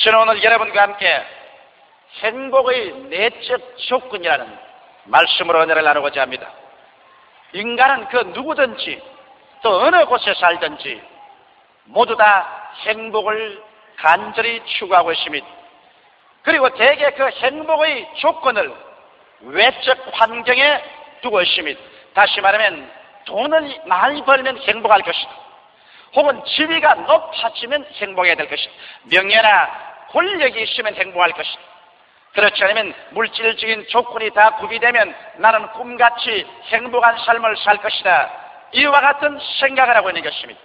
저는 오늘 여러분과 함께 행복의 내적 조건이라는 말씀으로 은혜를 나누고자 합니다. 인간은 그 누구든지 또 어느 곳에 살든지 모두 다 행복을 간절히 추구하고 있습니다. 그리고 대개 그 행복의 조건을 외적 환경에 두고 있습니다. 다시 말하면 돈을 많이 벌면 행복할 것이다. 혹은 지위가 높아지면 행복해야 될 것이다. 명예나 권력이 있으면 행복할 것이다. 그렇지 않으면 물질적인 조건이 다 구비되면 나는 꿈같이 행복한 삶을 살 것이다. 이와 같은 생각을 하고 있는 것입니다.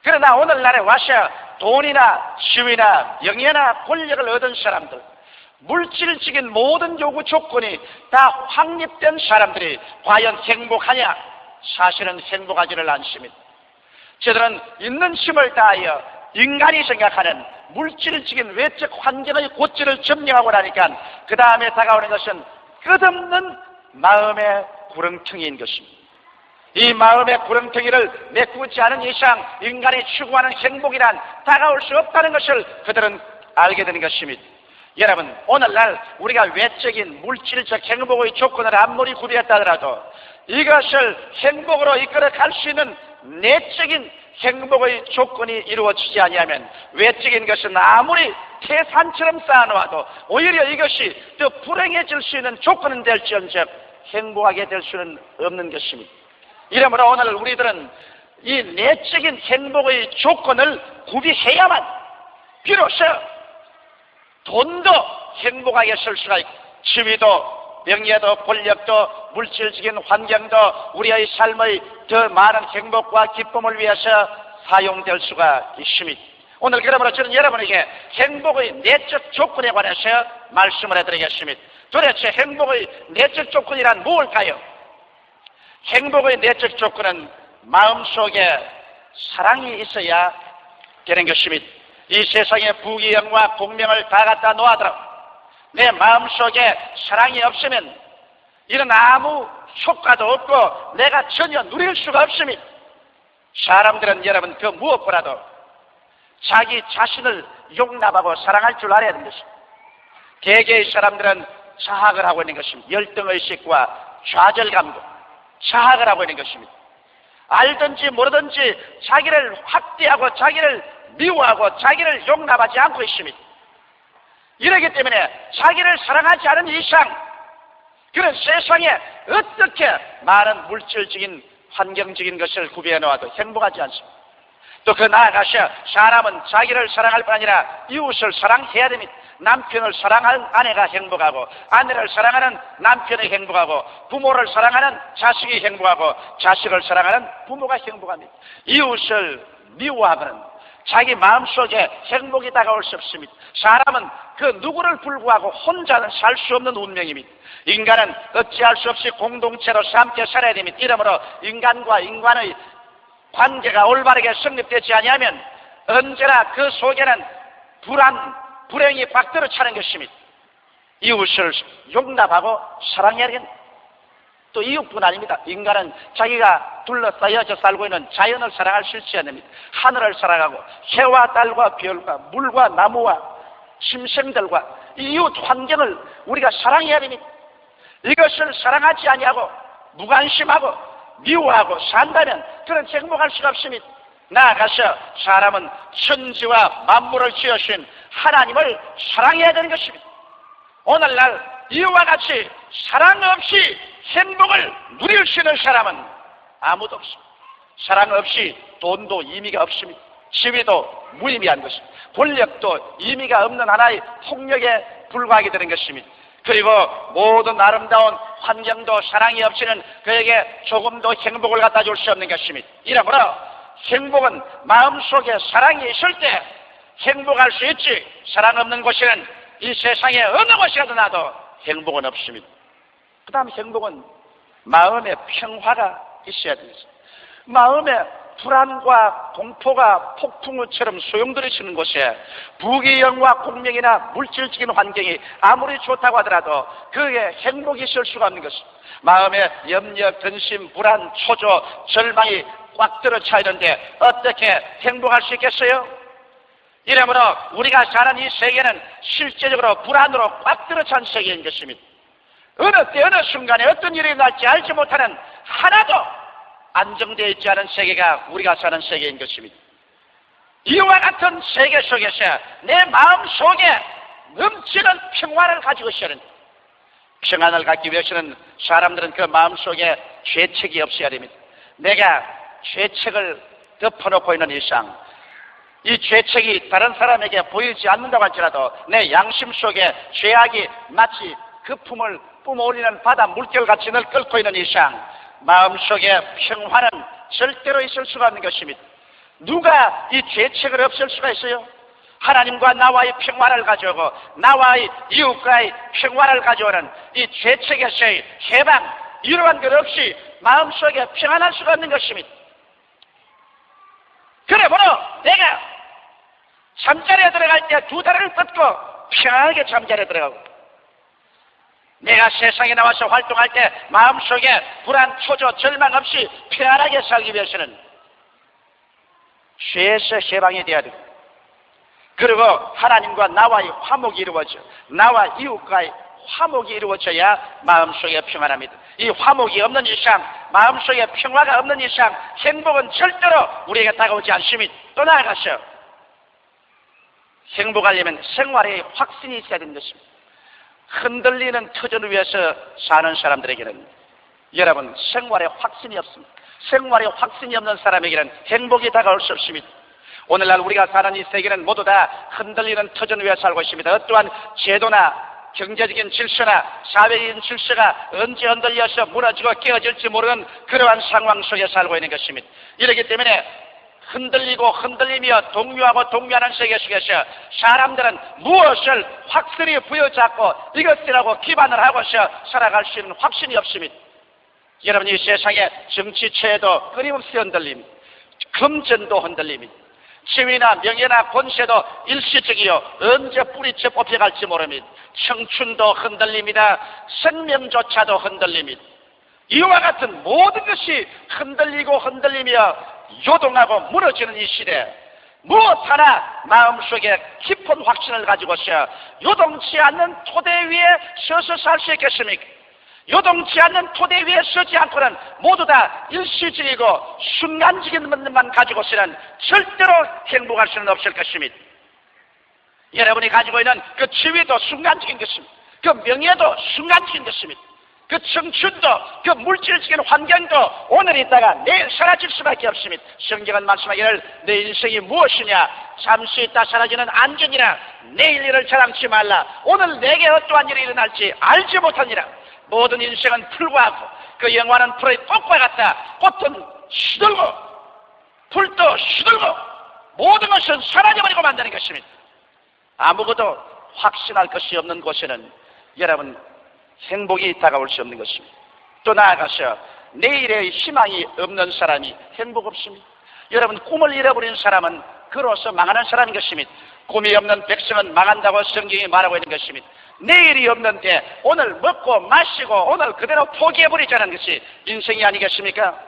그러나 오늘날에 와서 돈이나 지위나 명예나 권력을 얻은 사람들, 물질적인 모든 요구 조건이 다 확립된 사람들이 과연 행복하냐? 사실은 행복하지를 않습니다. 저들은 있는 힘을 다하여 인간이 생각하는 물질적인 외적 환경의 고치를 점령하고 나니까 그 다음에 다가오는 것은 끝없는 마음의 구렁텅이인 것입니다. 이 마음의 구렁텅이를 메꾸지 않은 이상 인간이 추구하는 행복이란 다가올 수 없다는 것을 그들은 알게 되는 것입니다. 여러분, 오늘날 우리가 외적인 물질적 행복의 조건을 아무리 구비했다 하더라도 이것을 행복으로 이끌어 갈 수 있는 내적인 행복의 조건이 이루어지지 아니하면 외적인 것은 아무리 태산처럼 쌓아놓아도 오히려 이것이 더 불행해질 수 있는 조건은 될지언정 행복하게 될 수는 없는 것입니다. 이러므로 오늘 우리들은 이 내적인 행복의 조건을 구비해야만 비로소 돈도 행복하게 쓸 수가 있고 지위도 명예도 권력도 물질적인 환경도 우리의 삶의 더 많은 행복과 기쁨을 위해서 사용될 수가 있습니다. 오늘 그러므로 저는 여러분에게 행복의 내적 조건에 관해서 말씀을 해드리겠습니다. 도대체 행복의 내적 조건이란 무엇일까요? 행복의 내적 조건은 마음속에 사랑이 있어야 되는 것입니다. 이 세상의 부귀영화 공명을 다 갖다 놓아더라 내 마음속에 사랑이 없으면 이런 아무 효과도 없고 내가 전혀 누릴 수가 없습니다. 사람들은 여러분 그 무엇보다도 자기 자신을 용납하고 사랑할 줄 알아야 되는 것입니다. 대개의 사람들은 자학을 하고 있는 것입니다. 열등의식과 좌절감과 자학을 하고 있는 것입니다. 알든지 모르든지 자기를 확대하고 자기를 미워하고 자기를 용납하지 않고 있습니다. 이러기 때문에 자기를 사랑하지 않은 이상 그런 세상에 어떻게 많은 물질적인 환경적인 것을 구비해 놓아도 행복하지 않습니다. 또 그 나아가서 사람은 자기를 사랑할 뿐 아니라 이웃을 사랑해야 됩니다. 남편을 사랑하는 아내가 행복하고 아내를 사랑하는 남편이 행복하고 부모를 사랑하는 자식이 행복하고 자식을 사랑하는 부모가 행복합니다. 이웃을 미워하면 자기 마음속에 행복이 다가올 수 없습니다. 사람은 그 누구를 불구하고 혼자는 살 수 없는 운명입니다. 인간은 어찌할 수 없이 공동체로서 함께 살아야 됩니다. 이러므로 인간과 인간의 관계가 올바르게 성립되지 아니하면 언제나 그 속에는 불행이 박들어 차는 것입니다. 이웃을 용납하고 사랑해야 되겠습니다. 또 이웃뿐 아닙니다. 인간은 자기가 둘러싸여져 살고 있는 자연을 사랑할 수 있어야 됩니다. 하늘을 사랑하고 해와 달과 별과 물과 나무와 짐승들과 이웃 환경을 우리가 사랑해야 됩니다. 이것을 사랑하지 아니하고 무관심하고 미워하고 산다면 그런 행복할 수가 없습니다. 나아가서 사람은 천지와 만물을 지으신 하나님을 사랑해야 되는 것입니다. 오늘날 이와 같이 사랑 없이 행복을 누릴 수 있는 사람은 아무도 없습니다. 사랑 없이 돈도 의미가 없습니다. 지위도 무의미한 것입니다. 권력도 의미가 없는 하나의 폭력에 불과하게 되는 것입니다. 그리고 모든 아름다운 환경도 사랑이 없이는 그에게 조금도 행복을 갖다 줄 수 없는 것입니다. 이러므로 행복은 마음속에 사랑이 있을 때 행복할 수 있지, 사랑 없는 곳에는 이 세상에 어느 곳이라도 나도 행복은 없습니다. 그 다음 행복은 마음의 평화가 있어야 되겠습니다. 마음의 불안과 공포가 폭풍우처럼 소용돌이치는 곳에 부귀영화 공명이나 물질적인 환경이 아무리 좋다고 하더라도 그게 행복이 있을 수가 없는 것입니다. 마음에 염려, 근심, 불안, 초조, 절망이 꽉 들어 차 있는데 어떻게 행복할 수 있겠어요? 이러므로 우리가 사는 이 세계는 실제적으로 불안으로 꽉 들어찬 세계인 것입니다. 어느 때 어느 순간에 어떤 일이 날지 알지 못하는 하나도 안정되어 있지 않은 세계가 우리가 사는 세계인 것입니다. 이와 같은 세계 속에서 내 마음 속에 넘치는 평화를 가지고 있어야 합니다. 평안을 갖기 위해서는 사람들은 그 마음 속에 죄책이 없어야 됩니다. 내가 죄책을 덮어놓고 있는 이상 이 죄책이 다른 사람에게 보이지 않는다고 할지라도 내 양심 속에 죄악이 마치 거품을 뿜어올리는 바다 물결같이 늘 끓고 있는 이상 마음속에 평화는 절대로 있을 수가 없는 것입니다. 누가 이 죄책을 없앨 수가 있어요? 하나님과 나와의 평화를 가져오고 나와의 이웃과의 평화를 가져오는 이 죄책에서의 해방, 이러한 것 없이 마음속에 평안할 수가 없는 것입니다. 그러므로 내가 잠자리에 들어갈 때 두 다리를 뻗고 평안하게 잠자리에 들어가고 내가 세상에 나와서 활동할 때 마음속에 불안, 초조, 절망 없이 평안하게 살기 위해서는 죄에서 해방이 되어야 되고 그리고 하나님과 나와의 화목이 이루어져 나와 이웃과의 화목이 이루어져야 마음속에 평안합니다. 이 화목이 없는 이상 마음속에 평화가 없는 이상 행복은 절대로 우리에게 다가오지 않습니다. 또 나아가서 행복하려면 생활에 확신이 있어야 되는 것입니다. 흔들리는 터전 위에서 사는 사람들에게는 여러분 생활에 확신이 없습니다. 생활에 확신이 없는 사람에게는 행복이 다가올 수 없습니다. 오늘날 우리가 사는 이 세계는 모두 다 흔들리는 터전 위에 살고 있습니다. 어떠한 제도나 경제적인 질서나 사회적인 질서가 언제 흔들려서 무너지고 깨어질지 모르는 그러한 상황 속에 살고 있는 것입니다. 이렇기 때문에 흔들리고 흔들리며 동요하고 동요하는 세계 속에서 사람들은 무엇을 확실히 부여잡고 이것이라고 기반을 하고서 살아갈 수 있는 확신이 없습니다. 여러분 이 세상에 정치체도 끊임없이 흔들립니다. 금전도 흔들립니다. 지위나 명예나 권세도 일시적이요 언제 뿌리째 뽑혀갈지 모릅니다. 청춘도 흔들립니다. 생명조차도 흔들립니다. 이와 같은 모든 것이 흔들리고 흔들리며 요동하고 무너지는 이 시대 무엇 하나 마음속에 깊은 확신을 가지고서 요동치 않는 토대 위에 서서 살 수 있겠습니까? 요동치 않는 토대 위에 서지 않고는 모두 다 일시적이고 순간적인 것만 가지고서는 절대로 행복할 수는 없을 것입니다. 여러분이 가지고 있는 그 지위도 순간적인 것입니다. 그 명예도 순간적인 것입니다. 그 청춘도 그 물질적인 환경도 오늘 있다가 내일 사라질 수밖에 없습니다. 성경은 말씀하기를 내 인생이 무엇이냐 잠시 있다 사라지는 안전이라 내일 일을 자랑치 말라. 오늘 내게 어떠한 일이 일어날지 알지 못하니라. 모든 인생은 풀과 그 영원한 풀의 꽃과 같다. 꽃은 시들고 풀도 시들고 모든 것은 사라져버리고 만드는 것입니다. 아무것도 확신할 것이 없는 곳에는 여러분 행복이 다가올 수 없는 것입니다. 또 나아가서 내일의 희망이 없는 사람이 행복 없습니다. 여러분 꿈을 잃어버린 사람은 그로서 망하는 사람인 것입니다. 꿈이 없는 백성은 망한다고 성경이 말하고 있는 것입니다. 내일이 없는데 오늘 먹고 마시고 오늘 그대로 포기해버리자는 것이 인생이 아니겠습니까?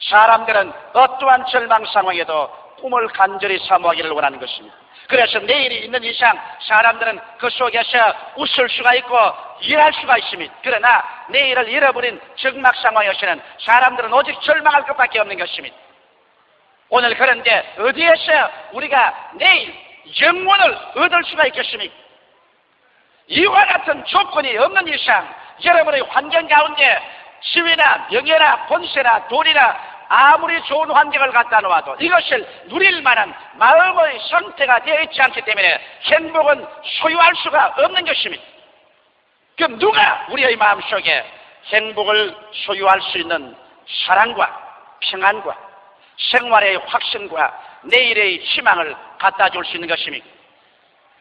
사람들은 어떠한 절망 상황에도 꿈을 간절히 사모하기를 원하는 것입니다. 그래서 내일이 있는 이상 사람들은 그 속에서 웃을 수가 있고 일할 수가 있습니다. 그러나 내일을 잃어버린 적막 상황에서는 사람들은 오직 절망할 것밖에 없는 것입니다. 오늘 그런데 어디에서 우리가 내일 영원을 얻을 수가 있겠습니까? 이와 같은 조건이 없는 이상 여러분의 환경 가운데 지위나 명예나 권세나 돈이나 아무리 좋은 환경을 갖다 놓아도 이것을 누릴 만한 마음의 상태가 되어 있지 않기 때문에 행복은 소유할 수가 없는 것입니다. 그럼 누가 우리의 마음속에 행복을 소유할 수 있는 사랑과 평안과 생활의 확신과 내일의 희망을 갖다 줄 수 있는 것입니까?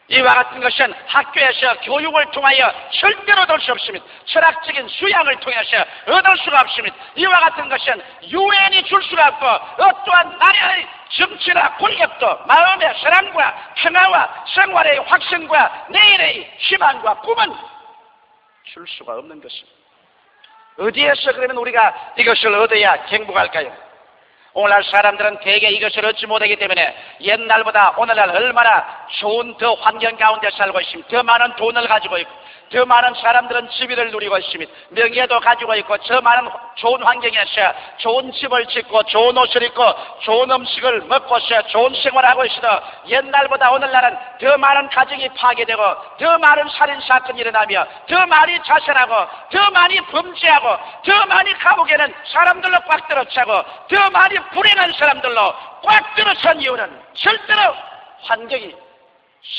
이와 같은 것은 학교에서 교육을 통하여 절대로 얻을 수 없습니다. 철학적인 수양을 통해서 얻을 수가 없습니다. 이와 같은 것은 유엔이 줄 수가 없고 어떠한 나라의 정치나 권력도 마음의 사랑과 평화와 생활의 확신과 내일의 희망과 꿈은 줄 수가 없는 것입니다. 어디에서 그러면 우리가 이것을 얻어야 행복할까요? 오늘날 사람들은 대개 이것을 얻지 못하기 때문에 옛날보다 오늘날 얼마나 좋은 더 환경 가운데 살고 있습니다. 더 많은 돈을 가지고 있고, 더 많은 사람들은 지위를 누리고 있습니다. 명예도 가지고 있고, 저 많은 좋은 환경에서 좋은 집을 짓고, 좋은 옷을 입고, 좋은 음식을 먹고서 좋은 생활을 하고 있어도 옛날보다 오늘날은 더 많은 가정이 파괴되고, 더 많은 살인사건이 일어나며, 더 많이 자살하고, 더 많이 범죄하고, 더 많이 감옥에는 사람들로 꽉 들어차고, 더 많이 불행한 사람들로 꽉 들어찬 이유는 절대로 환경이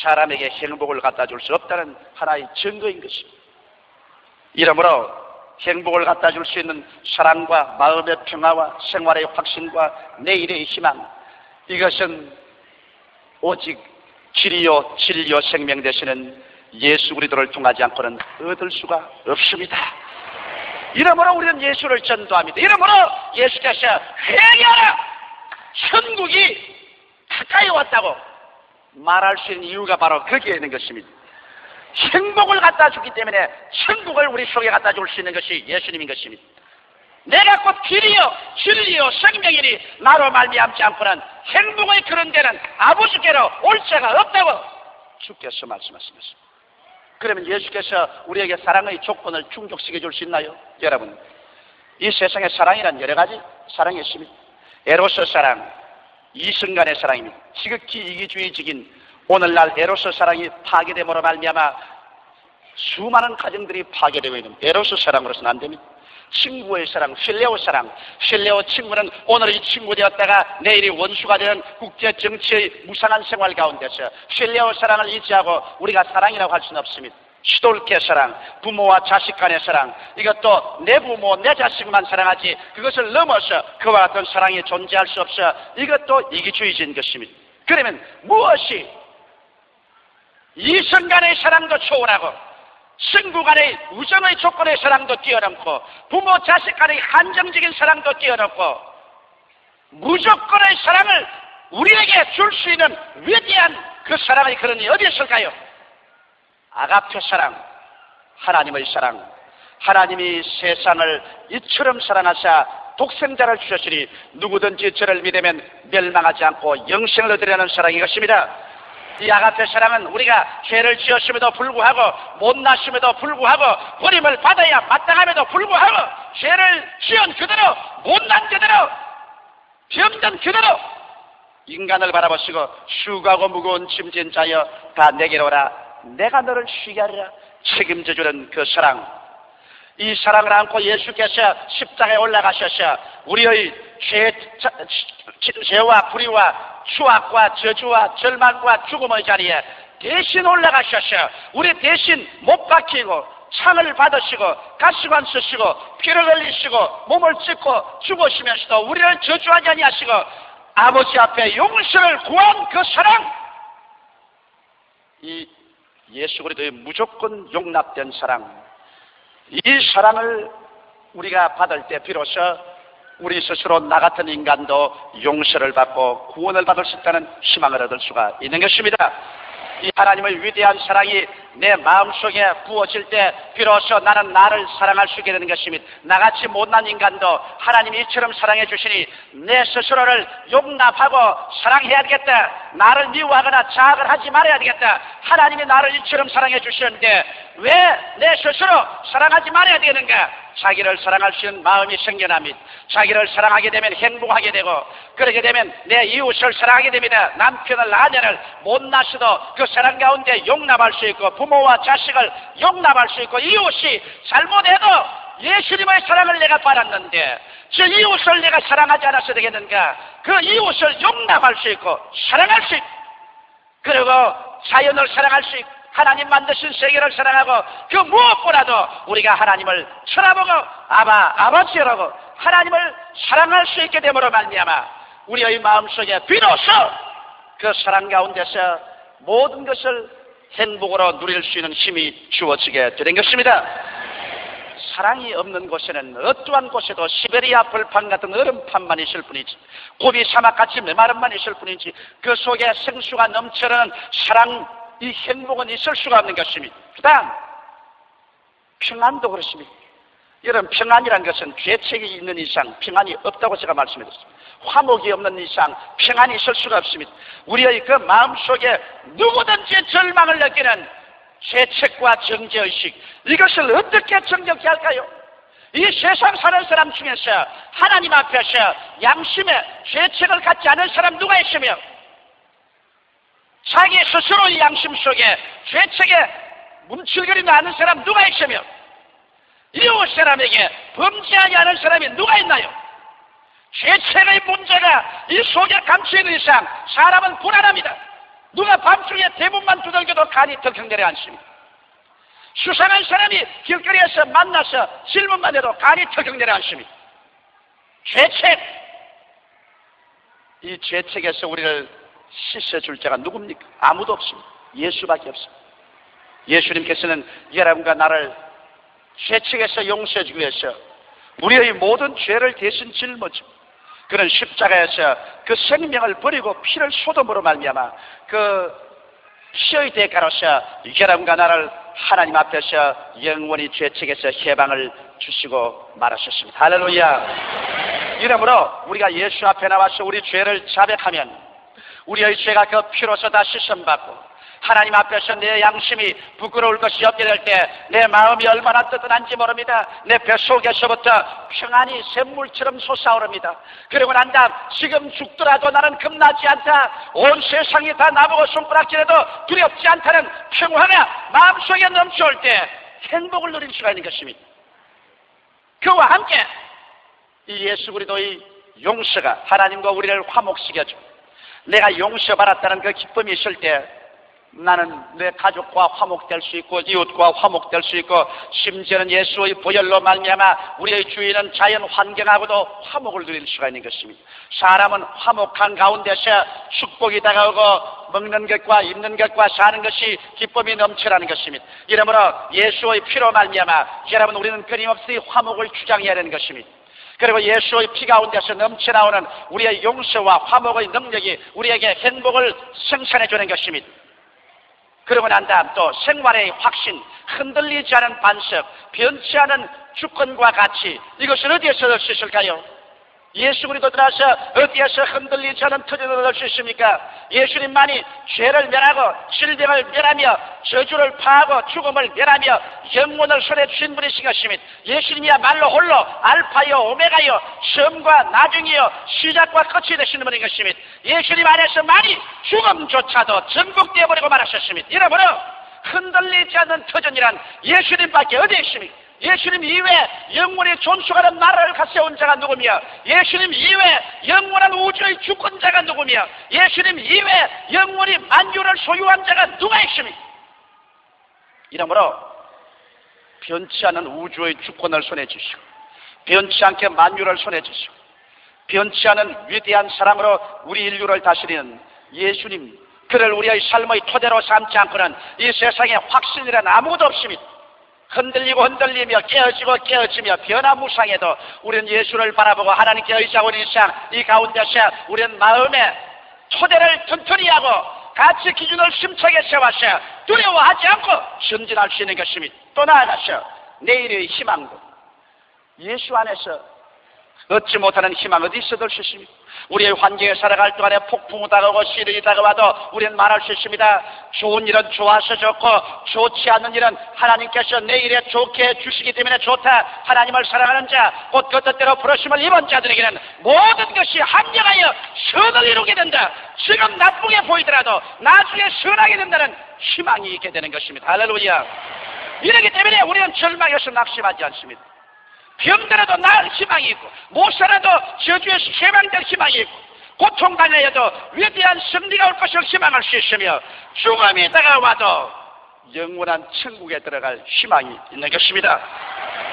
사람에게 행복을 갖다 줄 수 없다는 하나의 증거인 것입니다. 이러므로 행복을 갖다 줄 수 있는 사랑과 마음의 평화와 생활의 확신과 내일의 희망, 이것은 오직 길이요 진리요 생명 되시는 예수 그리스도를 통하지 않고는 얻을 수가 없습니다. 이러므로 우리는 예수를 전도합니다. 이러므로 예수께서 회개하라! 천국이 가까이 왔다고 말할 수 있는 이유가 바로 거기에 있는 것입니다. 행복을 갖다 주기 때문에 천국을 우리 속에 갖다 줄 수 있는 것이 예수님인 것입니다. 내가 곧 길이요 진리요 생명이니 나로 말미암지 않고는 행복의 그런 데는 아버지께로 올 자가 없다고 주께서 말씀하십니다. 그러면 예수께서 우리에게 사랑의 조건을 충족시켜 줄 수 있나요? 여러분, 이 세상에 사랑이란 여러 가지 사랑이 있습니다. 에로스 사랑, 이순간의 사랑입니다. 지극히 이기주의적인 오늘날 에로스 사랑이 파괴됨으로 말미암아 수많은 가정들이 파괴되고 있는 에로스 사랑으로서는 안 됩니다. 친구의 사랑, 필레오 사랑. 필레오 친구는 오늘 이 친구 되었다가 내일이 원수가 되는 국제 정치의 무상한 생활 가운데서 필레오 사랑을 잊지하고 우리가 사랑이라고 할 수는 없습니다. 시돌케 사랑, 부모와 자식 간의 사랑, 이것도 내 부모, 내 자식만 사랑하지 그것을 넘어서 그와 같은 사랑이 존재할 수 없어 이것도 이기주의적인 것입니다. 그러면 무엇이 이성간의 사랑도 초월하고 친구 간의 우정의 조건의 사랑도 뛰어넘고 부모 자식 간의 한정적인 사랑도 뛰어넘고 무조건의 사랑을 우리에게 줄 수 있는 위대한 그 사랑의 근원이 어디에 있을까요? 아가페 사랑, 하나님의 사랑. 하나님이 세상을 이처럼 사랑하사 독생자를 주셨으니 누구든지 저를 믿으면 멸망하지 않고 영생을 얻으려는 사랑이 것입니다. 이 아가페 사랑은 우리가 죄를 지었음에도 불구하고 못났음에도 불구하고 버림을 받아야 마땅함에도 불구하고 죄를 지은 그대로 못난 그대로 병든 그대로 인간을 바라보시고 수고하고 무거운 짐진 자여 다 내게로 오라 내가 너를 쉬게 하리라 책임져 주는 그 사랑, 이 사랑을 안고 예수께서 십자가에 올라가셔서 우리의 죄와 불의와 추악과 저주와 절망과 죽음의 자리에 대신 올라가셔서 우리 대신 못 박히고 창을 받으시고 가시관 쓰시고 피를 흘리시고 몸을 찢고 죽으시면서도 우리를 저주하지 아니하시고 아버지 앞에 용서를 구한 그 사랑, 이 예수 그리스도의 무조건 용납된 사랑, 이 사랑을 우리가 받을 때 비로소 우리 스스로 나 같은 인간도 용서를 받고 구원을 받을 수 있다는 희망을 얻을 수가 있는 것입니다. 이 하나님의 위대한 사랑이 내 마음속에 부어질 때 비로소 나는 나를 사랑할 수 있게 되는 것입니다. 나같이 못난 인간도 하나님이 이처럼 사랑해 주시니 내 스스로를 용납하고 사랑해야 되겠다. 나를 미워하거나 자학을 하지 말아야 되겠다. 하나님이 나를 이처럼 사랑해 주시는데 왜 내 스스로 사랑하지 말아야 되는가? 자기를 사랑할 수 있는 마음이 생겨납니다. 자기를 사랑하게 되면 행복하게 되고 그러게 되면 내 이웃을 사랑하게 됩니다. 남편을 아내를 못났어도 그 사랑 가운데 용납할 수 있고 부모와 자식을 용납할 수 있고 이웃이 잘못해도 예수님의 사랑을 내가 받았는데 저 이웃을 내가 사랑하지 않아서 되겠는가? 그 이웃을 용납할 수 있고 사랑할 수 있고 그리고 자연을 사랑할 수 있고 하나님 만드신 세계를 사랑하고 그 무엇보다도 우리가 하나님을 쳐다보고 아버지라고 하나님을 사랑할 수 있게 됨으로 말미암아 우리의 마음속에 비로소 그 사랑 가운데서 모든 것을 행복으로 누릴 수 있는 힘이 주어지게 된 것입니다. 사랑이 없는 곳에는 어떠한 곳에도 시베리아 벌판 같은 얼음판만 있을 뿐이지 고비 사막같이 메마름만 있을 뿐이지 그 속에 생수가 넘쳐나는 사랑, 이 행복은 있을 수가 없는 것입니다. 그다음 평안도 그렇습니다. 이런 평안이라는 것은 죄책이 있는 이상 평안이 없다고 제가 말씀드렸습니다. 화목이 없는 이상 평안이 있을 수가 없습니다. 우리의 그 마음속에 누구든지 절망을 느끼는 죄책과 정죄의식, 이것을 어떻게 정적케 할까요? 이 세상 사는 사람 중에서 하나님 앞에서 양심의 죄책을 갖지 않은 사람 누가 있으며, 자기 스스로의 양심 속에 죄책에 뭉칠거리지 않은 사람 누가 있으며, 이웃 사람에게 범죄하지 않은 사람이 누가 있나요? 죄책의 문제가 이 속에 감춰있는 이상 사람은 불안합니다. 누가 밤중에 대문만 두들겨도 간이 덜컥 내려앉습니다. 수상한 사람이 길거리에서 만나서 질문만 해도 간이 덜컥 내려앉습니다. 죄책, 이 죄책에서 우리를 씻어줄 자가 누굽니까? 아무도 없습니다. 예수밖에 없습니다. 예수님께서는 여러분과 나를 죄책에서 용서해주기 위해서 우리의 모든 죄를 대신 짊어지고 그는 십자가에서 그 생명을 버리고 피를 쏟음으로 말미암아 그 피의 대가로서 여러분과 나를 하나님 앞에서 영원히 죄책에서 해방을 주시고 말하셨습니다. 할렐루야. 이러므로 우리가 예수 앞에 나와서 우리 죄를 자백하면 우리의 죄가 그 피로서 다 씻음받고 하나님 앞에서 내 양심이 부끄러울 것이 없게 될 때 내 마음이 얼마나 뜨뜻한지 모릅니다. 내 뱃속에서부터 평안이 샘물처럼 솟아오릅니다. 그리고 난 다음 지금 죽더라도 나는 겁나지 않다, 온 세상이 다 나보고 손가락질해도 두렵지 않다는 평화가 마음속에 넘쳐올 때 행복을 누릴 수가 있는 것입니다. 그와 함께 이 예수 그리스도의 용서가 하나님과 우리를 화목시켜줘 내가 용서받았다는 그 기쁨이 있을 때 나는 내 가족과 화목될 수 있고 이웃과 화목될 수 있고 심지어는 예수의 보혈로 말미암아 우리의 주인은 자연 환경하고도 화목을 누릴 수가 있는 것입니다. 사람은 화목한 가운데서 축복이 다가오고 먹는 것과 입는 것과 사는 것이 기쁨이 넘쳐나는 것입니다. 이러므로 예수의 피로 말미암아 여러분 우리는 끊임없이 화목을 주장해야 하는 것입니다. 그리고 예수의 피 가운데서 넘쳐나오는 우리의 용서와 화목의 능력이 우리에게 행복을 생산해 주는 것입니다. 그러고 난 다음 또 생활의 확신, 흔들리지 않은 반석, 변치 않은 주권과 가치, 이것을 어디에서 얻을 수 있을까요? 예수 그리스도 들어서 어디에서 흔들리지 않은 터전을 얻을 수 있습니까? 예수님만이 죄를 멸하고 질병을 멸하며 저주를 파하고 죽음을 멸하며 영혼을 손에 주신 분이신 것입니다. 예수님이야말로 홀로 알파요 오메가요 처음과 나중이요 시작과 끝이 되시는 분인 것입니다. 예수님 안에서만이 죽음조차도 전복되어버리고 말하셨습니다. 여러분, 흔들리지 않는 터전이란 예수님밖에 어디 있습니까? 예수님 이외에 영원히 존속하는 나라를 가세운 자가 누구며, 예수님 이외에 영원한 우주의 주권자가 누구며, 예수님 이외에 영원히 만유를 소유한 자가 누가 있습니까? 이러므로 변치 않은 우주의 주권을 손에 쥐시고 변치 않게 만유를 손에 쥐시고 변치 않은 위대한 사랑으로 우리 인류를 다스리는 예수님, 그를 우리의 삶의 토대로 삼지 않고는 이 세상에 확신이란 아무것도 없습니다. 흔들리고 흔들리며 깨어지고 깨어지며 변화무쌍해도 우리는 예수를 바라보고 하나님께 의지하고 있는 이상 이 가운데서 우리는 마음의 토대를 튼튼히 하고 가치 기준을 심차게 세워서 두려워하지 않고 전진할 수 있는 것입니다. 또 나아가서 내일의 희망도 예수 안에서 얻지 못하는 희망 어디 있어 들 수 있습니까? 우리의 환경에 살아갈 동안에 폭풍이 다가오고 시련이 다가와도 우리는 말할 수 있습니다. 좋은 일은 좋아서 좋고 좋지 않는 일은 하나님께서 내일에 좋게 해주시기 때문에 좋다. 하나님을 사랑하는 자, 곧 그 뜻대로 부르심을 입은 자들에게는 모든 것이 합력하여 선을 이루게 된다. 지금 나쁘게 보이더라도 나중에 선하게 된다는 희망이 있게 되는 것입니다. 할렐루야. 이렇기 때문에 우리는 절망에서 낙심하지 않습니다. 병들어도 나을 희망이 있고 못 살아도 저주에서 해방될 희망이 있고 고통당해도 위대한 승리가 올 것을 희망할 수 있으며 죽음이 다가와도 영원한 천국에 들어갈 희망이 있는 것입니다.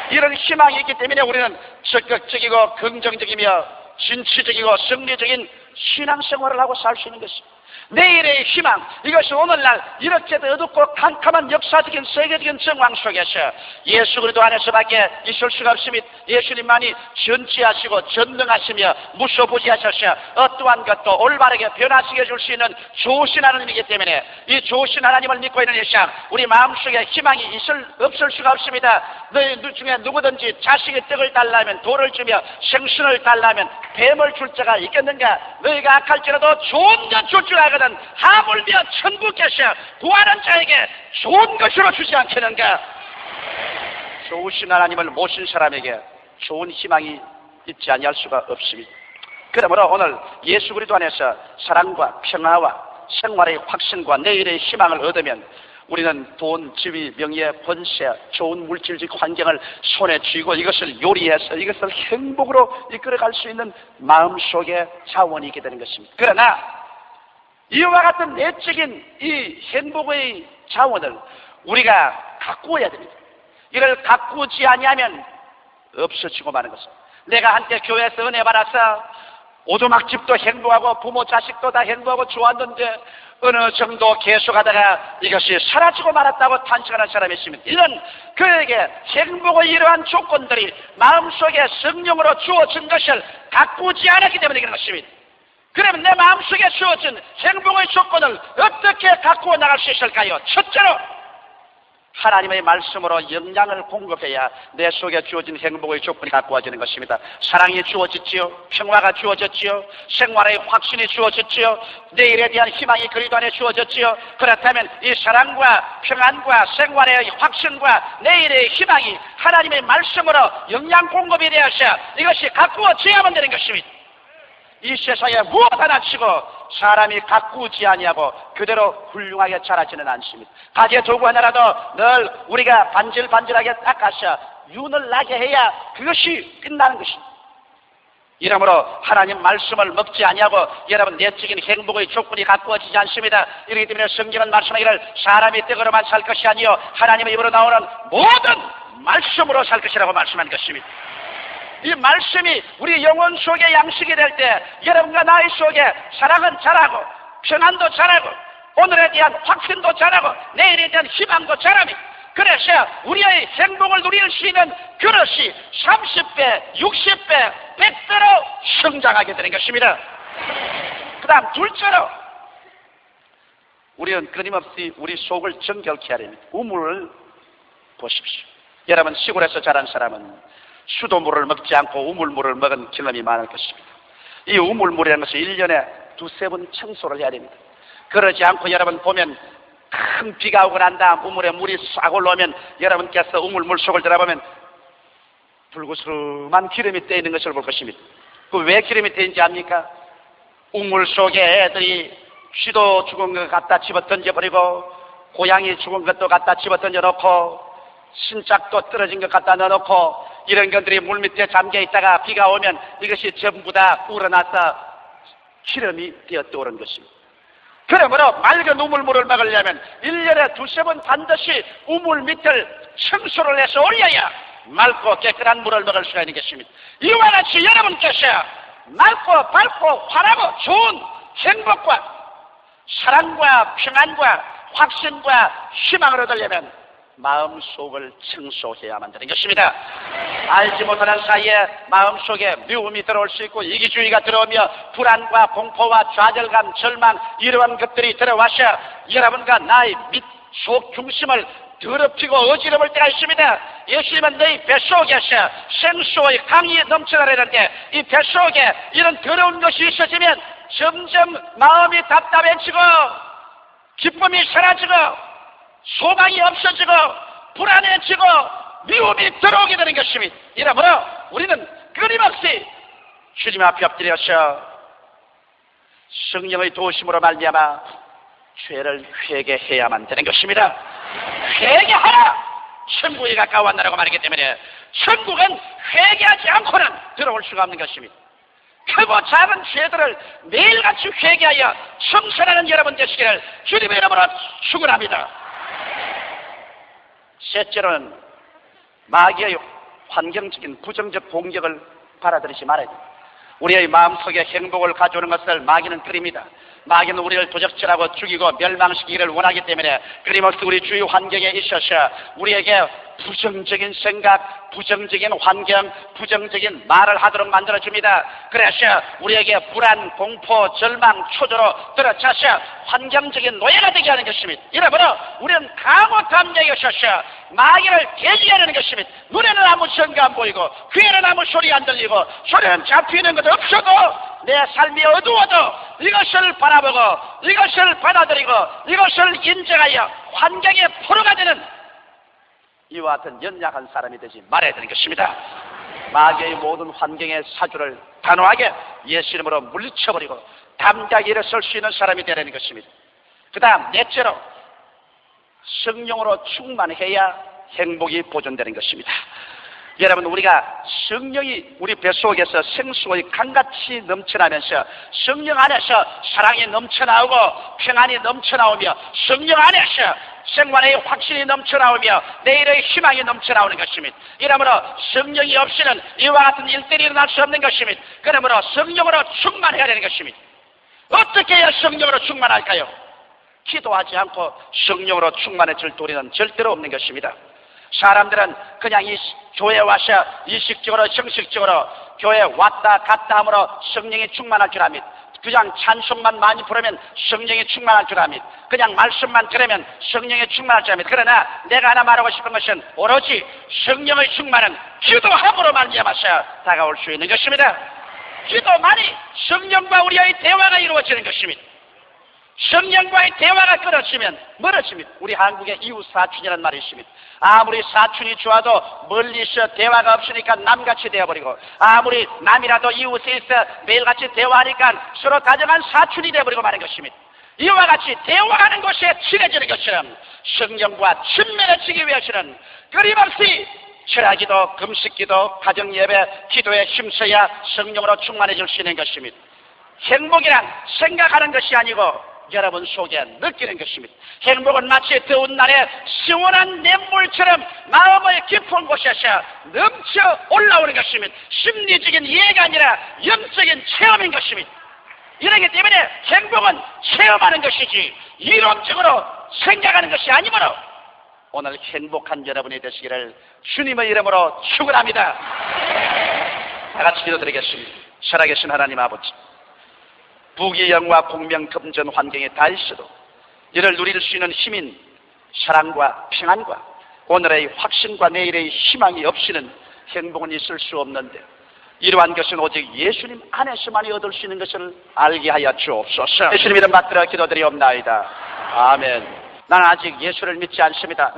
이런 희망이 있기 때문에 우리는 적극적이고 긍정적이며 진취적이고 승리적인 신앙생활을 하고 살 수 있는 것입니다. 내일의 희망, 이것이 오늘날 이렇게도 어둡고 캄캄한 역사적인 세계적인 정황 속에서 예수 그리스도 안에서밖에 있을 수가 없습니다. 예수님만이 전지하시고 전능하시며 무소부지하셔서 어떠한 것도 올바르게 변화시켜 줄 수 있는 좋으신 하나님이기 때문에 이 좋으신 하나님을 믿고 있는 일상, 우리 마음속에 희망이 없을 수가 없습니다. 너희 중에 누구든지 자식의 떡을 달라면 돌을 주며 생선을 달라면 뱀을 줄 자가 있겠는가? 너희가 악할지라도 좋은 것 줄 줄 알거든 하물며 천국께서 구하는 자에게 좋은 것으로 주지 않겠는가? 좋으신 하나님을 모신 사람에게 좋은 희망이 있지 아니할 수가 없습니다. 그러므로 오늘 예수 그리스도 안에서 사랑과 평화와 생활의 확신과 내일의 희망을 얻으면 우리는 돈, 지위, 명예, 권세, 좋은 물질적 환경을 손에 쥐고 이것을 요리해서 이것을 행복으로 이끌어갈 수 있는 마음속의 자원이 있게 되는 것입니다. 그러나 이와 같은 내적인 이 행복의 자원을 우리가 가꾸어야 됩니다. 이걸 가꾸지 아니하면 없어지고 마는 것입니다. 내가 한때 교회에서 은혜 받아서 오두막집도 행복하고 부모 자식도 다 행복하고 좋았는데 어느 정도 계속하다가 이것이 사라지고 말았다고 탄식하는 사람이 있습니다. 이는 그에게 행복의 이러한 조건들이 마음속에 성령으로 주어진 것을 가꾸지 않았기 때문에 그런 것입니다. 그러면 내 마음속에 주어진 행복의 조건을 어떻게 가꾸어 나갈 수 있을까요? 첫째로 하나님의 말씀으로 영양을 공급해야 내 속에 주어진 행복의 조건이 가꾸어지는 것입니다. 사랑이 주어졌지요, 평화가 주어졌지요, 생활의 확신이 주어졌지요, 내일에 대한 희망이 그리스도 안에 주어졌지요. 그렇다면 이 사랑과 평안과 생활의 확신과 내일의 희망이 하나님의 말씀으로 영양 공급이 되어서 이것이 가꾸어져야만 되는 것입니다. 이 세상에 무엇 하나 치고 사람이 가꾸지 아니하고 그대로 훌륭하게 자라지는 않습니다. 가지에 도구 하나라도 늘 우리가 반질반질하게 닦아서 윤을 나게 해야 그것이 끝나는 것입니다. 이러므로 하나님 말씀을 먹지 아니하고 여러분 내적인 행복의 조건이 가꾸어지지 않습니다. 이렇기 때문에 성경은 말씀하기를 사람이 떡으로만 살 것이 아니요 하나님의 입으로 나오는 모든 말씀으로 살 것이라고 말씀한 것입니다. 이 말씀이 우리 영혼 속에 양식이 될 때 여러분과 나의 속에 사랑은 자라고 평안도 자라고 오늘에 대한 확신도 자라고 내일에 대한 희망도 자랍니다. 그래서 우리의 행복을 누릴 수 있는 그릇이 30배, 60배, 100배로 성장하게 되는 것입니다. 그 다음 둘째로 우리는 끊임없이 우리 속을 정결케 하려면 우물을 보십시오. 여러분 시골에서 자란 사람은 수돗물을 먹지 않고 우물물을 먹은 경험이 많을 것입니다. 이 우물물이라는 것은 1년에 두세 번 청소를 해야 됩니다. 그러지 않고 여러분 보면 큰 비가 오고 난 다음 우물에 물이 싹 올라오면 여러분께서 우물물 속을 들어보면 불구스름한 기름이 떼 있는 것을 볼 것입니다. 그 왜 기름이 떼 있는지 압니까? 우물 속에 애들이 쥐도 죽은 것 갖다 집어 던져버리고 고양이 죽은 것도 갖다 집어 던져놓고 신짝도 떨어진 것 갖다 넣어놓고 이런 것들이 물밑에 잠겨 있다가 비가 오면 이것이 전부 다 우러나서 기름이 되어 떠오른 것입니다. 그러므로 맑은 우물물을 막으려면 1년에 두세 번 반드시 우물 밑을 청소를 해서 올려야 맑고 깨끗한 물을 먹을 수가 있는 것입니다. 이와 같이 여러분께서 맑고 밝고 환하고 좋은 행복과 사랑과 평안과 확신과 희망을 얻으려면 마음속을 청소해야만 되는 것입니다. 알지 못하는 사이에 마음속에 미움이 들어올 수 있고 이기주의가 들어오며 불안과 공포와 좌절감, 절망 이러한 것들이 들어와서 여러분과 나의 속 중심을 더럽히고 어지러울 때가 있습니다. 예수님은 너희 뱃속에서 생수의 강이 넘쳐나려는데 이 뱃속에 이런 더러운 것이 있어지면 점점 마음이 답답해지고 기쁨이 사라지고 소망이 없어지고 불안해지고 미움이 들어오게 되는 것입니다. 이러므로 우리는 끊임없이 주님 앞에 엎드려서 성령의 도우심으로 말미암아 죄를 회개해야만 되는 것입니다. 회개하라! 천국에 가까웠나라고 말하기 때문에 천국은 회개하지 않고는 들어올 수가 없는 것입니다. 크고 작은 죄들을 매일같이 회개하여 청산하는 여러분 되시기를 주님의 이름으로 축원합니다. 셋째로는 마귀의 환경적인 부정적 공격을 받아들이지 말아야 됩니다. 우리의 마음속에 행복을 가져오는 것을 마귀는 끓입니다. 마귀는 우리를 도적질하고 죽이고 멸망시키기를 원하기 때문에 끊임없이 우리 주위 환경에 있어서 우리에게 부정적인 생각, 부정적인 환경, 부정적인 말을 하도록 만들어줍니다. 그래서 우리에게 불안, 공포, 절망, 초조로 들어차서 환경적인 노예가 되게 하는 것입니다. 이러므로 우리는 강호 담력이 있어서 마귀를 대지하는 것입니다. 눈에는 아무 증거 안 보이고 귀에는 아무 소리 안 들리고 소리는 잡히는 것도 없어도 내 삶이 어두워도 이것을 바라보고 이것을 받아들이고 이것을 인정하여 환경에 포로가 되는 이와 같은 연약한 사람이 되지 말아야 되는 것입니다. 마귀의 모든 환경의 사주를 단호하게 예수 이름으로 물리쳐버리고 담대하게 일어설 수 있는 사람이 되라는 것입니다. 그 다음 넷째로 성령으로 충만해야 행복이 보존되는 것입니다. 여러분, 우리가 성령이 우리 뱃속에서 생수의 강같이 넘쳐나면서 성령 안에서 사랑이 넘쳐나오고 평안이 넘쳐나오며 성령 안에서 생활의 확신이 넘쳐나오며 내일의 희망이 넘쳐나오는 것입니다. 이러므로 성령이 없이는 이와 같은 일들이 일어날 수 없는 것입니다. 그러므로 성령으로 충만해야 되는 것입니다. 어떻게 해야 성령으로 충만할까요? 기도하지 않고 성령으로 충만해질 도리는 절대로 없는 것입니다. 사람들은 그냥 이 교회에 와서 의식적으로 형식적으로 교회에 왔다 갔다 함으로 성령이 충만할 줄 압니다. 그냥 찬송만 많이 부르면 성령이 충만할 줄 압니다. 그냥 말씀만 들으면 성령이 충만할 줄 압니다. 그러나 내가 하나 말하고 싶은 것은 오로지 성령의 충만은 기도함으로 말미암아서 다가올 수 있는 것입니다. 기도만이 성령과 우리의 대화가 이루어지는 것입니다. 성령과의 대화가 끊어지면 멀어집니다. 우리 한국에 이웃 사촌이라는 말이 있습니다. 아무리 사촌이 좋아도 멀리서 대화가 없으니까 남같이 되어버리고 아무리 남이라도 이웃에 있어 매일같이 대화하니까 서로 다정한 사촌이 되어버리고 마는 것입니다. 이와 같이 대화하는 곳에 친해지는 것처럼 성령과 친밀해지기 위해서는 끊임없이 철학기도, 금식기도, 가정예배, 기도에 힘써야 성령으로 충만해질 수 있는 것입니다. 행복이란 생각하는 것이 아니고 여러분 속에 느끼는 것입니다. 행복은 마치 더운 날에 시원한 냇물처럼 마음의 깊은 곳에서 넘쳐 올라오는 것입니다. 심리적인 이해가 아니라 영적인 체험인 것입니다. 이러기 때문에 행복은 체험하는 것이지 이론적으로 생각하는 것이 아니므로 오늘 행복한 여러분이 되시기를 주님의 이름으로 축원합니다. 다 같이 기도드리겠습니다. 살아계신 하나님 아버지, 부귀영화 공명금전 환경에 다 있어도 이를 누릴 수 있는 힘인 사랑과 평안과 오늘의 확신과 내일의 희망이 없이는 행복은 있을 수 없는데 이러한 것은 오직 예수님 안에서만이 얻을 수 있는 것을 알게 하여 주옵소서. 예수님 이름 받들어 기도드리옵나이다. 아멘. 나는 아직 예수를 믿지 않습니다.